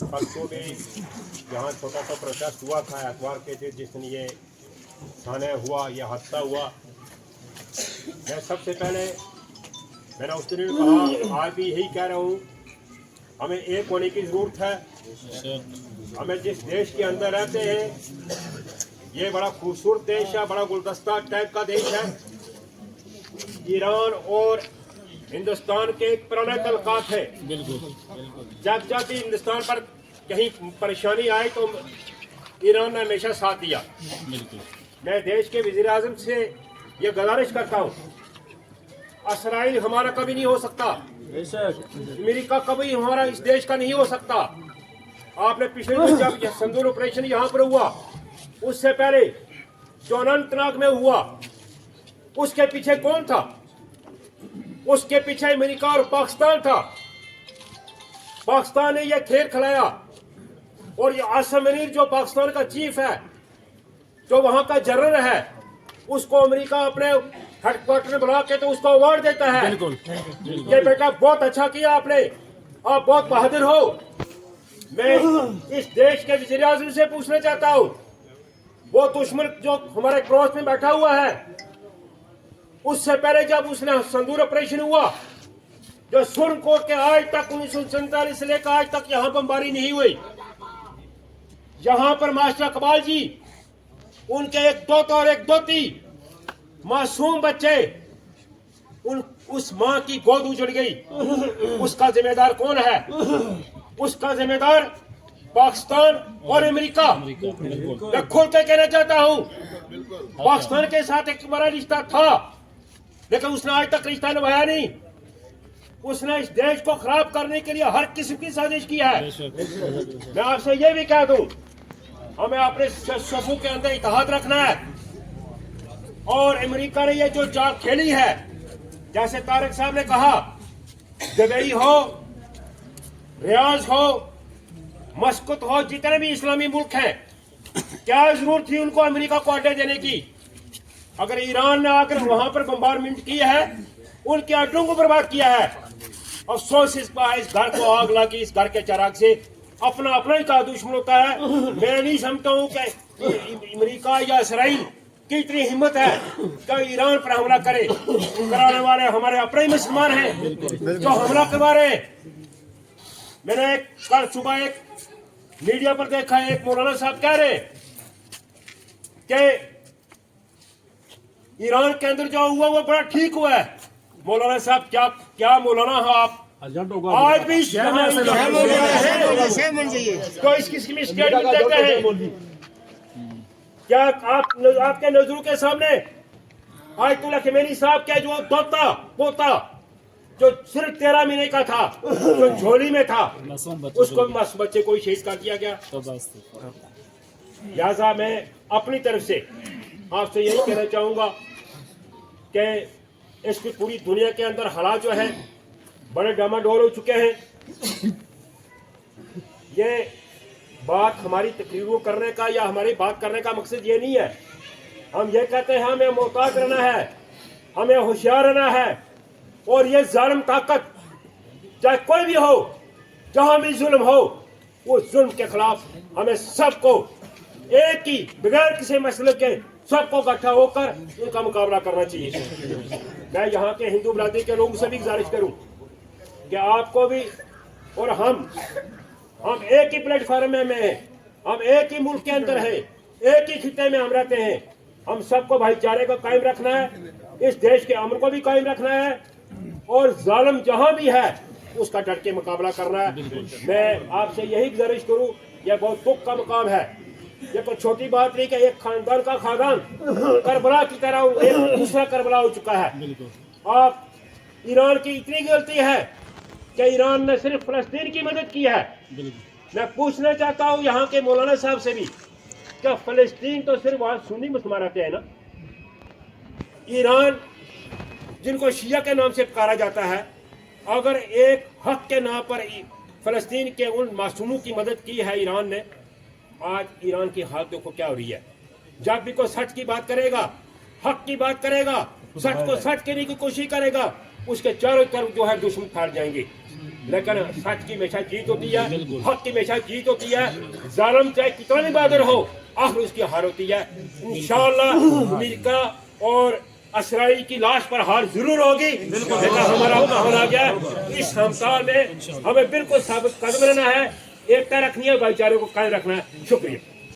परसों भी यहाँ छोटा सा प्रोटेस्ट हुआ था एतवार के दिन जिसने ये थाने हुआ, ये हादसा हुआ। मैं सबसे पहले मैंने उस दिन कहा, आज भी यही कह रहा हूँ, हमें एक होने की ज़रूरत है। हमें जिस देश के अंदर रहते हैं ये बड़ा खूबसूरत देश है, बड़ा गुलदस्ता टाइप का देश है। ईरान और हिंदुस्तान के एक पुराने तल्लुकात है। जब जब भी हिंदुस्तान पर कहीं परेशानी आई तो ईरान ने हमेशा साथ दिया। मैं देश के वज़ीर आज़म से ये गुजारिश करता हूँ, इसराइल हमारा कभी नहीं हो सकता, अमेरिका कभी हमारा इस देश का नहीं हो सकता। आपने पिछले दिन जब संदूर ऑपरेशन यहाँ पर हुआ, उससे पहले जो अनंतनाग में हुआ, उसके पीछे कौन था? उसके पीछे अमेरिका और पाकिस्तान था। पाकिस्तान ने यह खेल खिलाया और ये आसिम मुनीर जो पाकिस्तान का चीफ है, जो वहां का जनरल है, उसको अमेरिका अपने हेडक्वार्टर में बुला के तो उसको अवार्ड देता है। ये बेटा बहुत अच्छा किया आपने, आप बहुत बहादुर हो। मैं इस देश के वज़ीर आज़म से पूछना चाहता हूँ, वो दुश्मन जो हमारे क्रॉस में बैठा हुआ है, उससे पहले जब उसने संदूर ऑपरेशन हुआ, जो सुरनकोट के आज तक 1947 से लेकर आज तक यहाँ बमबारी नहीं हुई। यहाँ पर मास्टर इकबाल जी, उनके एक दोता और एक दोती मासूम बच्चे, उस माँ की गोद उजड़ गई। उसका जिम्मेदार कौन है? उसका जिम्मेदार पाकिस्तान और अमेरिका। मैं खुल के कहना चाहता हूँ, पाकिस्तान के साथ एक बड़ा रिश्ता था, लेकिन उसने आज तक रिश्ता निभाया नहीं। उसने इस देश को खराब करने के लिए हर किस्म की साजिश की है। मैं आपसे ये भी कह दूं, हमें अपने सफू के अंदर इत्तेहाद रखना है। और अमेरिका ने ये जो चाल खेली है, जैसे तारिक साहब ने कहा, दुबई हो, रियाज हो, मस्कत हो, जितने भी इस्लामी मुल्क हैं, क्या जरूरत थी उनको अमेरिका को अड्डे देने की? अगर ईरान ने आकर वहां पर बम्बारमेंट किया है, उनके अड्डों को बर्बाद किया है। अफसोस इस घर को आग लगी, इस घर के चराग से अपना अपना ही का दुश्मन होता है। मैं नहीं समझता हूँ कि अमेरिका या इसराइल की इतनी हिम्मत है कि ईरान पर हमला करे। कराने वाले हमारे अपने ही मुसलमान हैं जो हमला करवा रहे हैं। मैंने कल सुबह एक मीडिया पर देखा, एक मौलाना साहब कह रहे कि ईरान के अंदर जो हुआ वो बड़ा ठीक हुआ है। मौलाना साहब क्या मौलाना हो आप? आज भी तो इस किस्म की स्टेटमेंट देते हैं। क्या आपके नजरों के सामने आयतुल्ला खमेनी साहब के जो पोता जो सिर्फ 13 महीने का था, जो झोली में था, उसको बच्चे को शहीद कर दिया गया। लिहाजा मैं अपनी तरफ से आपसे यही कहना चाहूंगा कि इसकी पूरी दुनिया के अंदर हालात जो है बड़े डामाडोल हो चुके हैं। ये बात हमारी तकरीरों करने का या हमारी बात करने का मकसद ये नहीं है। हम ये कहते हैं हमें मोहतात रहना है, हमें होशियार रहना है। और ये जालिम ताकत चाहे कोई भी हो, जहां भी जुल्म हो, उस जुल्म के खिलाफ हमें सबको एक ही बगैर किसी मसले के सबको इकट्ठा होकर उनका मुकाबला करना चाहिए। मैं यहाँ के हिंदू बरादरी के लोगों से भी गुजारिश करूँ कि आपको भी और हम एक ही प्लेटफॉर्म में हैं, हम एक ही मुल्क के अंदर हैं, एक ही खिते में हम रहते हैं। हम सबको भाईचारे को कायम रखना है, इस देश के अमन को भी कायम रखना है और जालिम जहाँ भी है उसका डट के मुकाबला करना है। मैं आपसे यही गुजारिश करूँ, यह बहुत दुख का मुकाम है। ये कोई छोटी बात नहीं कि एक खानदान का खानदान करबला की तरह एक दूसरा करबला हो चुका है। आप ईरान की इतनी गलती है कि ईरान ने सिर्फ फलस्तीन की मदद की है। मैं पूछना चाहता हूँ यहाँ के मौलाना साहब से भी, क्या फलस्तीन तो सिर्फ वहाँ सुन्नी मुसलमान रहते हैं ना? ईरान जिनको शिया के नाम से पुकारा जाता है, अगर एक हक के नाम पर फलस्तीन के उन मासूमों की मदद की है ईरान ने, आज ईरान की हालत देखो क्या हो रही है। जब भी कोई सच की बात करेगा, हक की बात करेगा, सच को सच कहने की कोशिश करेगा, उसके चारों तरफ जो है दुश्मन फैल जाएंगे। لیکن سچ کی ہمیشہ جیت ہوتی ہے, حق کی ہمیشہ جیت ہوتی ہے. ظالم چاہے کتنا بھی بہادر ہو, آخر اس کی ہار ہوتی ہے. انشاءاللہ امریکہ اور اسرائیل کی لاش پر ہار ضرور ہوگی, لیکن ہمارا امتحان آ گیا. اس ہمسال میں ہمیں بالکل ثابت قدم رہنا ہے, ایکتا رکھنی ہے, بھائی چارے کو قائم رکھنا ہے. شکریہ.